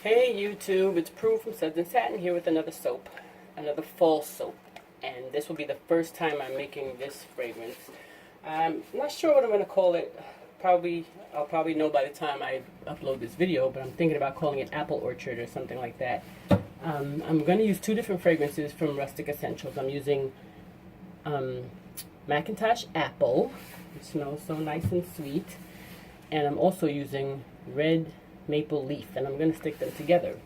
Hey YouTube, it's Prue from Suds and Satin here with another soap, another fall soap, and this will be the first time I'm making this fragrance. I'm not sure what I'm going to call it. I'll probably know by the time I upload this video, but I'm thinking about calling it Apple Orchard or something like that. I'm going to use two different fragrances from Rustic Essentials. I'm using Macintosh Apple, which smells so nice and sweet, and I'm also using Red Maple Leaf, and I'm going to stick them together.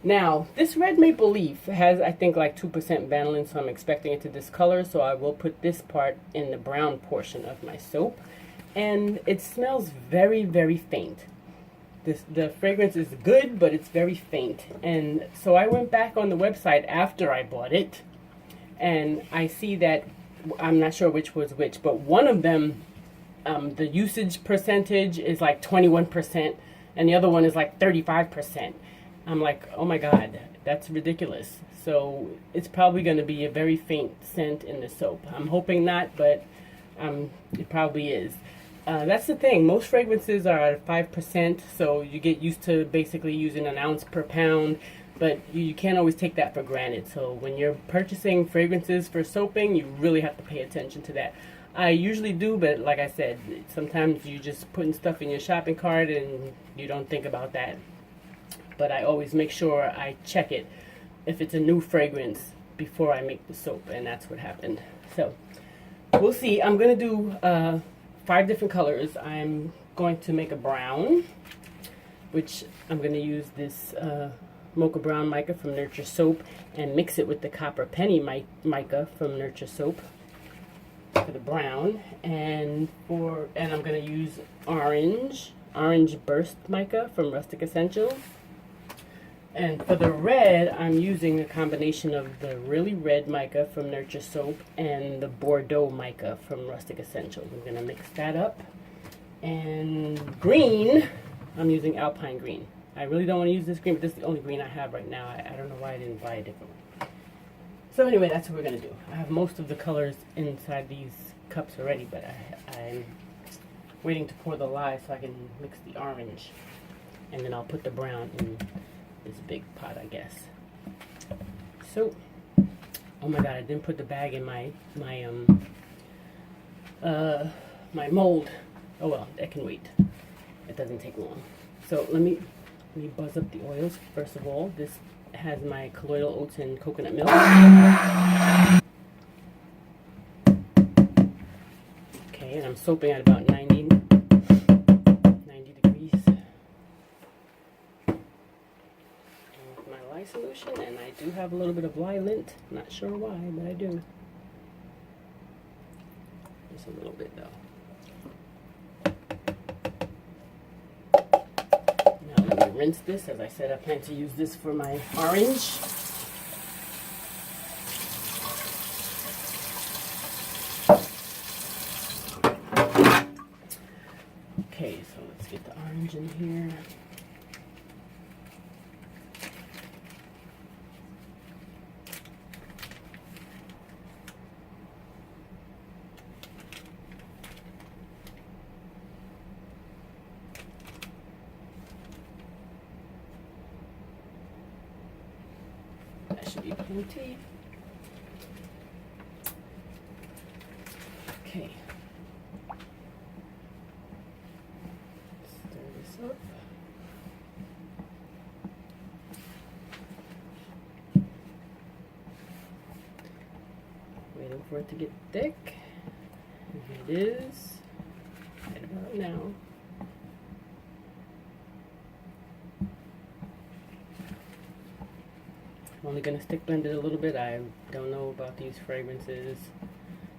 Now, this Red Maple Leaf has, I think, like 2% vanillin, so I'm expecting it to discolor, so I will put this part in the brown portion of my soap. And it smells very, very faint. The fragrance is good, but it's very faint. And so I went back on the website after I bought it, and I see that, I'm not sure which was which, but one of them, the usage percentage is like 21%, and the other one is like 35%. I'm like, oh my God, that's ridiculous. So it's probably going to be a very faint scent in the soap. I'm hoping not, but it probably is. That's the thing. Most fragrances are at 5%, so you get used to basically using an ounce per pound, but you can't always take that for granted. So when you're purchasing fragrances for soaping, you really have to pay attention to that. I usually do, but like I said, sometimes you just putting stuff in your shopping cart and you don't think about that. But I always make sure I check it if it's a new fragrance before I make the soap, and that's what happened. So we'll see. I'm going to do 5 different colors. I'm going to make a brown, which I'm going to use this Mocha Brown Mica from Nurture Soap and mix it with the Copper Penny Mica from Nurture Soap for the brown, and I'm going to use orange Burst Mica from Rustic Essentials. And for the red, I'm using a combination of the really red mica from Nurture Soap and the Bordeaux mica from Rustic Essentials. I'm going to mix that up. And green, I'm using Alpine Green. I really don't want to use this green, but this is the only green I have right now. I don't know why I didn't buy a different one. So anyway, that's what we're going to do. I have most of the colors inside these cups already, but I'm waiting to pour the lye so I can mix the orange. And then I'll put the brown in this big pot, I guess. So, oh my God, I didn't put the bag in my mold. Oh well, that can wait. It doesn't take long. So let me buzz up the oils. First of all, this has my colloidal oats and coconut milk. Okay, and I'm soaping at about 90 degrees. And with my lye solution, and I do have a little bit of lye lint. Not sure why, but I do. Just a little bit though. Now let me rinse this. As I said, I plan to use this for my orange. Okay, so let's get the orange in here. That should be plenty. Okay. Stir this up. Waiting for it to get thick. And it is. Right about now. I'm only going to stick blend it a little bit. I don't know about these fragrances,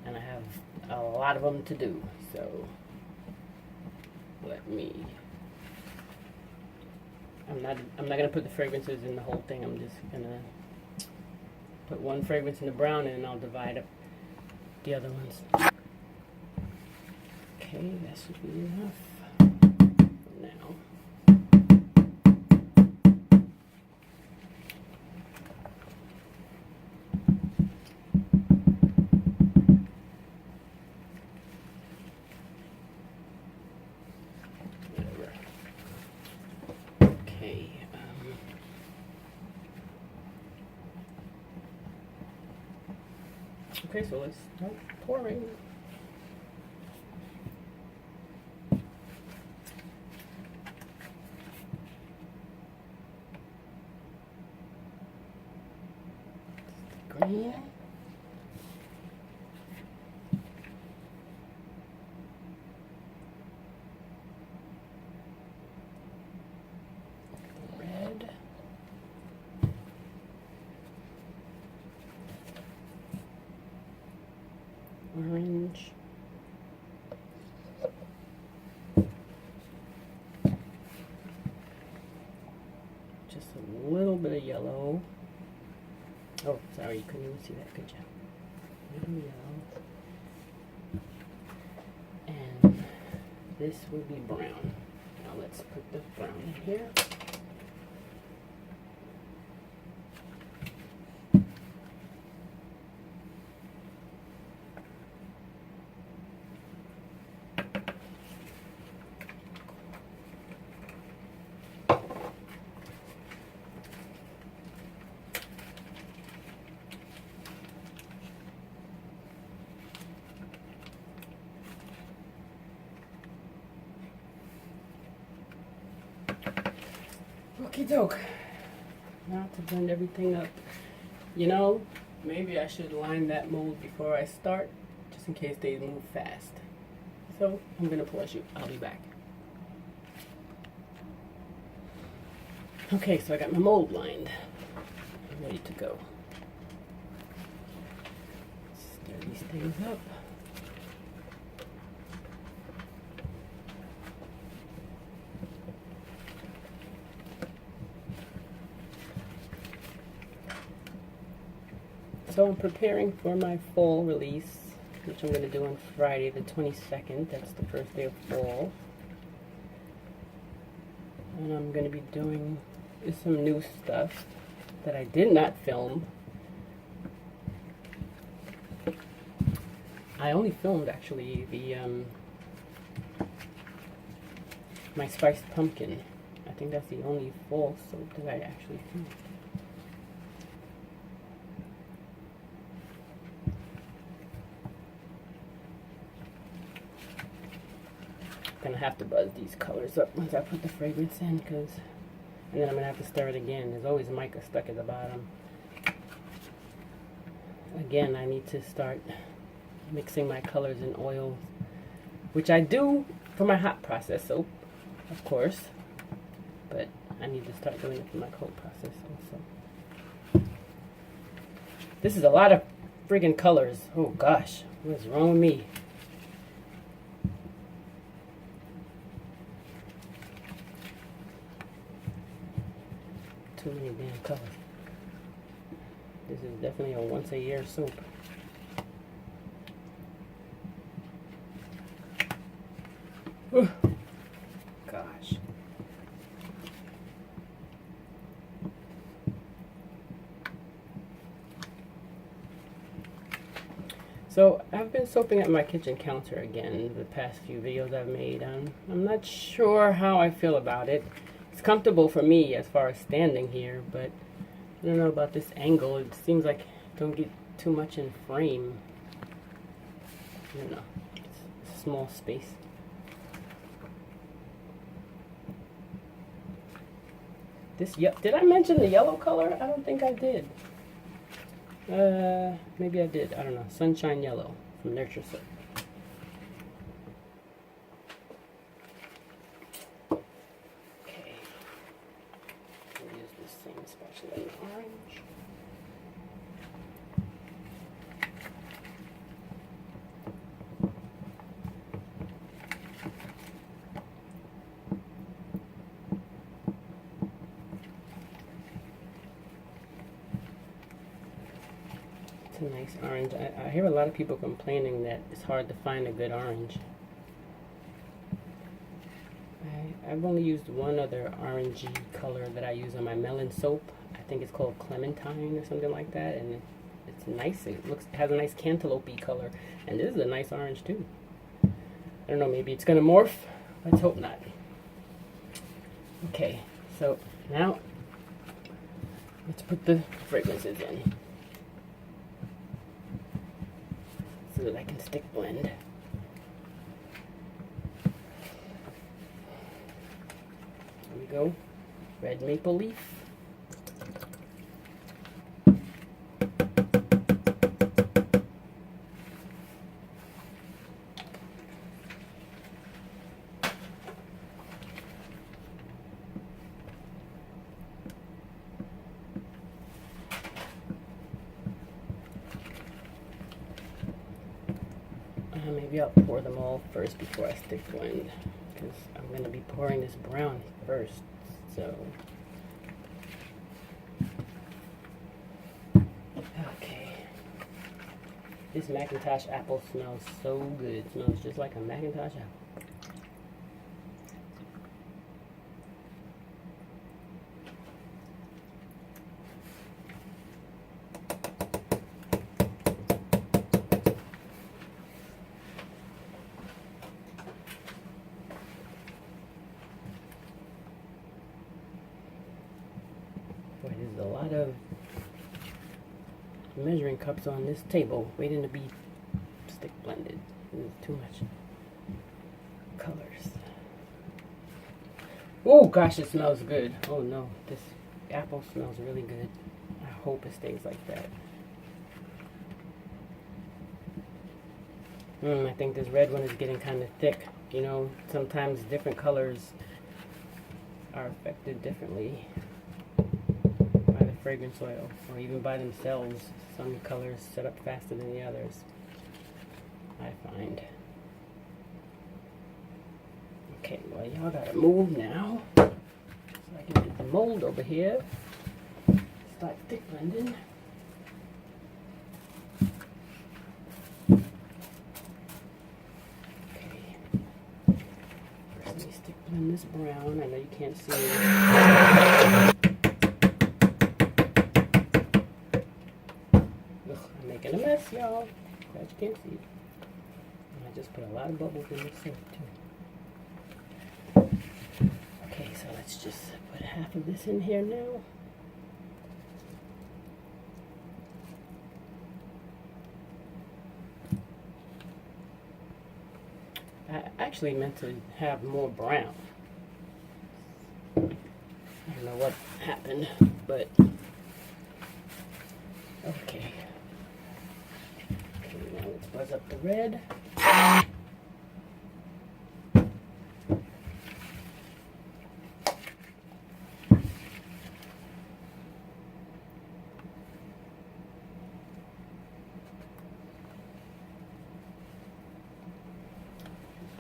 and I have a lot of them to do, so let me. I'm not going to put the fragrances in the whole thing. I'm just going to put one fragrance in the brown, and then I'll divide up the other ones. Okay, that should be enough for now. Okay, Okay, so let's start pouring. Green. Red. Orange. Just a little bit of yellow. Oh, sorry, you couldn't even see that. Good job. A little yellow. And this would be brown. Now let's put the brown in here. Okie doke. Now to blend everything up. You know, maybe I should line that mold before I start, just in case they move fast. So I'm gonna pause you. I'll be back. Okay, so I got my mold lined. I'm ready to go. Stir these things up. So I'm preparing for my fall release, which I'm going to do on Friday the 22nd. That's the first day of fall. And I'm going to be doing some new stuff that I did not film. I only filmed actually the my spiced pumpkin. I think that's the only fall soap that I actually filmed. Gonna have to buzz these colors up once I put the fragrance in, and then I'm gonna have to stir it again. There's always mica stuck at the bottom. Again, I need to start mixing my colors in oils, which I do for my hot process soap, of course, but I need to start doing it for my cold process also. This is a lot of friggin' colors. Oh gosh, what's wrong with me? Too many damn colors. This is definitely a once a year soap. Gosh. So I've been soaping at my kitchen counter again the past few videos I've made. I'm not sure how I feel about it. It's comfortable for me as far as standing here, but I don't know about this angle. It seems like I don't get too much in frame. I don't know. It's a small space. Did I mention the yellow color? I don't think I did. Maybe I did. I don't know. Sunshine Yellow from Nurture Soap. Especially orange. It's a nice orange. I hear a lot of people complaining that it's hard to find a good orange. I've only used one other orangey color that I use on my melon soap. I think it's called Clementine or something like that, and it's nice. It has a nice cantaloupe color, and this is a nice orange too. I don't know, maybe it's gonna morph. Let's hope not. Okay, so now let's put the fragrances in. so that I can stick blend. There we go. Red maple leaf. Maybe I'll pour them all first before I stick blend, because I'm going to be pouring this brown first, so. Okay. This Macintosh apple smells so good. It smells just like a Macintosh apple. Boy, there's a lot of measuring cups on this table waiting to be stick blended. There's too much colors. Oh gosh, it smells good. Oh no, this apple smells really good. I hope it stays like that. I think this red one is getting kind of thick. You know, sometimes different colors are affected differently by the fragrance oil, or even by themselves. Some colors set up faster than the others, I find. Okay, well, y'all gotta move now, so I can get the mold over here. Start thick blending. Okay. First, let me stick blend this brown. I know you can't see it. I'm making a mess, y'all. Glad you can't see it. And I just put a lot of bubbles in this soap, too. Okay, so let's just put half of this in here now. I actually meant to have more brown. I don't know what happened, but okay. Okay, now let's buzz up the red.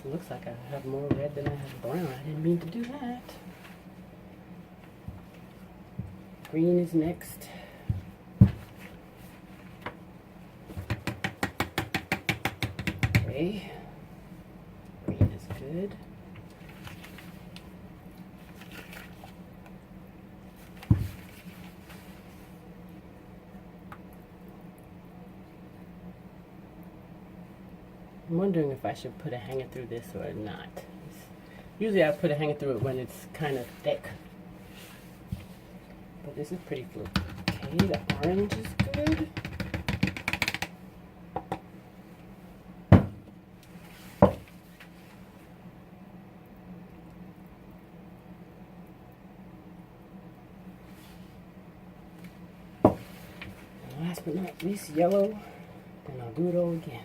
It looks like I have more red than I have brown. I didn't mean to do that. Green is next. Okay. Green is good. I'm wondering if I should put a hanger through this or not. Usually I put a hanger through it when it's kind of thick. But this is pretty fluky. Okay, the orange is good. And last but not least, yellow. Then I'll do it all again.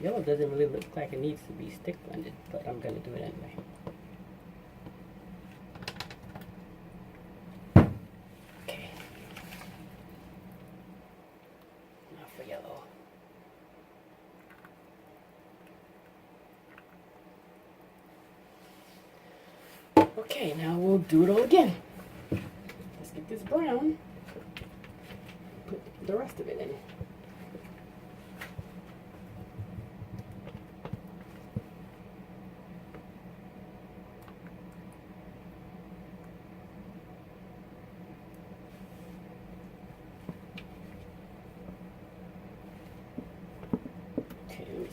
Yellow doesn't really look like it needs to be stick blended, but I'm going to do it anyway. Okay. Now for yellow. Okay, now we'll do it all again. Let's get this brown. Put the rest of it in.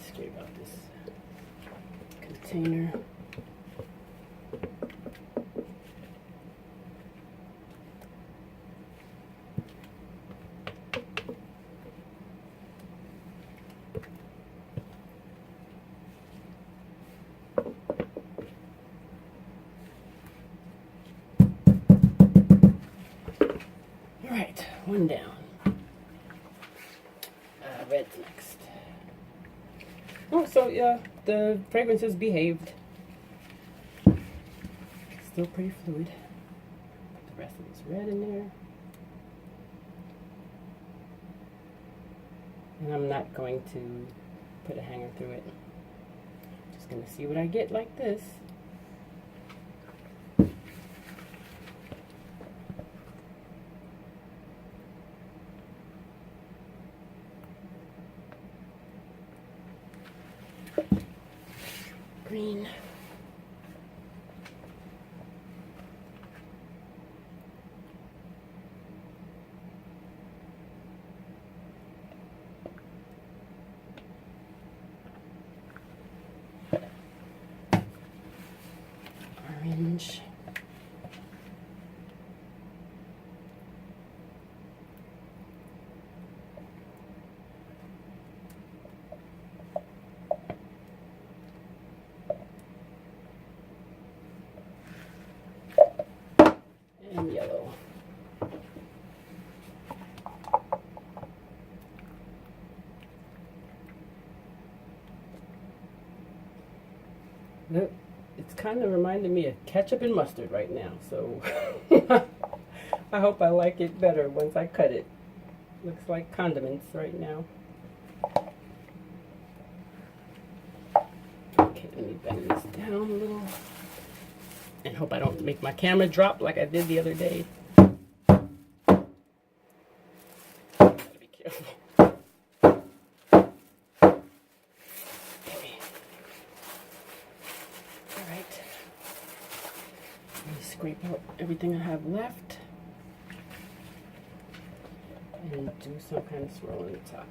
Scrape out this container. one down. Red's next. Oh, so yeah, the fragrances behaved. Still pretty fluid. Put the rest of this red in there. And I'm not going to put a hanger through it. Just gonna see what I get like this. Green. Orange. And yellow. Look, it's kind of reminding me of ketchup and mustard right now, so I hope I like it better once I cut it. Looks like condiments right now. Okay, let me bend this down a little. And hope I don't make my camera drop like I did the other day. Gotta be careful. Okay. Alright. Let me scrape out everything I have left. And do some kind of swirl on the top.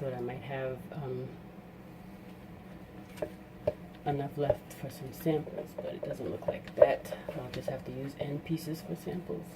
Thought I might have enough left for some samples, but it doesn't look like that. I'll just have to use end pieces for samples.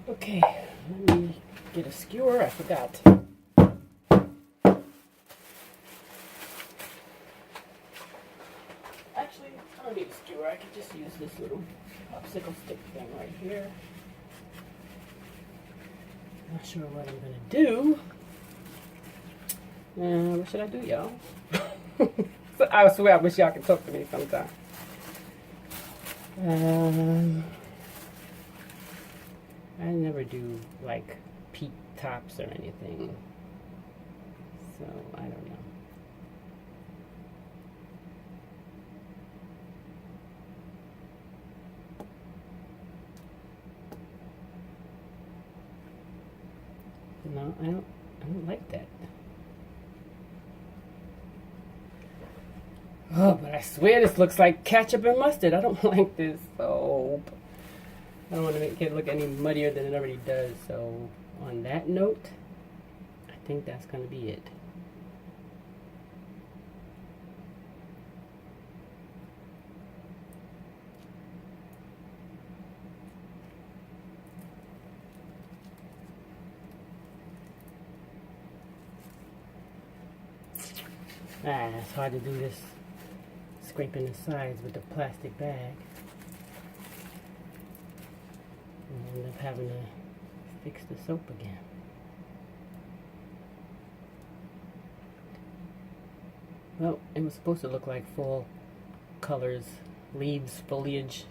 Okay, let me get a skewer. I forgot. Actually, I don't need a skewer. I could just use this little popsicle stick thing right here. Not sure what I'm gonna do. What should I do, y'all? So, I swear, I wish y'all could talk to me sometime. I never do like peak tops or anything, so I don't know. No, I don't like that. Oh, but I swear this looks like ketchup and mustard. I don't like this soap. I don't want to make it look any muddier than it already does. So on that note, I think that's going to be it. It's hard to do this scraping the sides with the plastic bag. And I end up having to fix the soap again. Well, it was supposed to look like fall colors, leaves, foliage,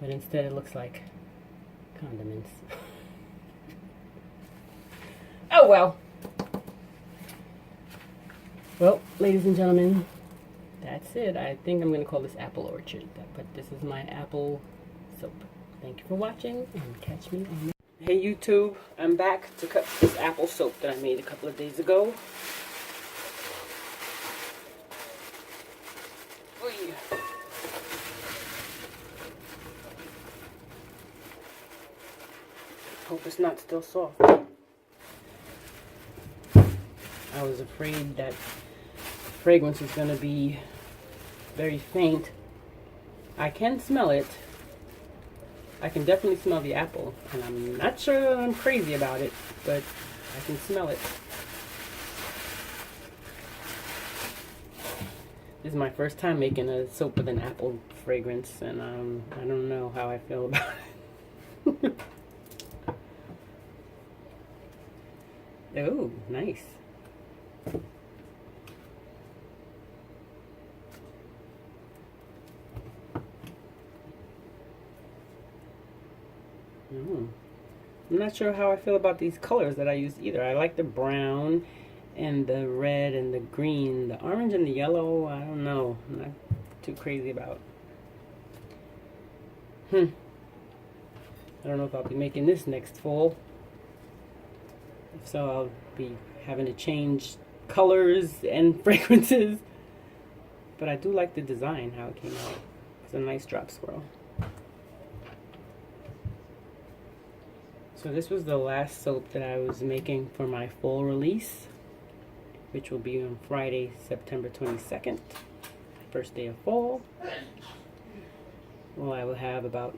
but instead it looks like condiments. Oh well. Well, ladies and gentlemen, that's it. I think I'm going to call this Apple Orchard, but this is my apple soap. Thank you for watching, and catch me on the... Hey YouTube, I'm back to cut this apple soap that I made a couple of days ago. Oy. Hope it's not still soft. I was afraid that fragrance is going to be very faint. I can smell it. I can definitely smell the apple, and I'm not sure that I'm crazy about it, but I can smell it. This is my first time making a soap with an apple fragrance, and I don't know how I feel about it. Oh, nice. I'm not sure how I feel about these colors that I used either. I like the brown and the red and the green. The orange and the yellow, I don't know. I'm not too crazy about. I don't know if I'll be making this next fall. If so, I'll be having to change colors and fragrances. But I do like the design, how it came out. It's a nice drop swirl. So this was the last soap that I was making for my fall release, which will be on Friday, September 22nd, first day of fall. Well, I will have about,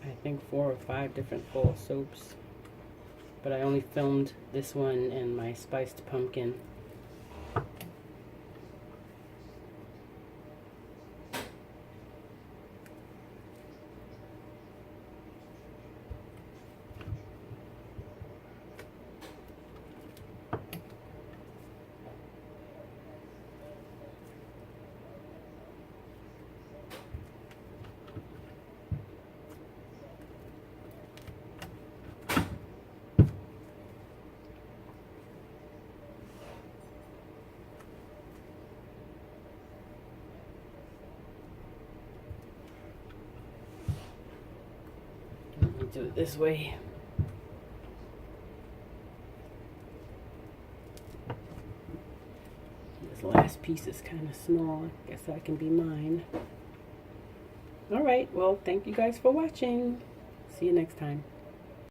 I think, 4 or 5 different fall soaps, but I only filmed this one and my spiced pumpkin. Do it this way. This last piece is kind of small. I guess that can be mine. Alright, well, thank you guys for watching. See you next time.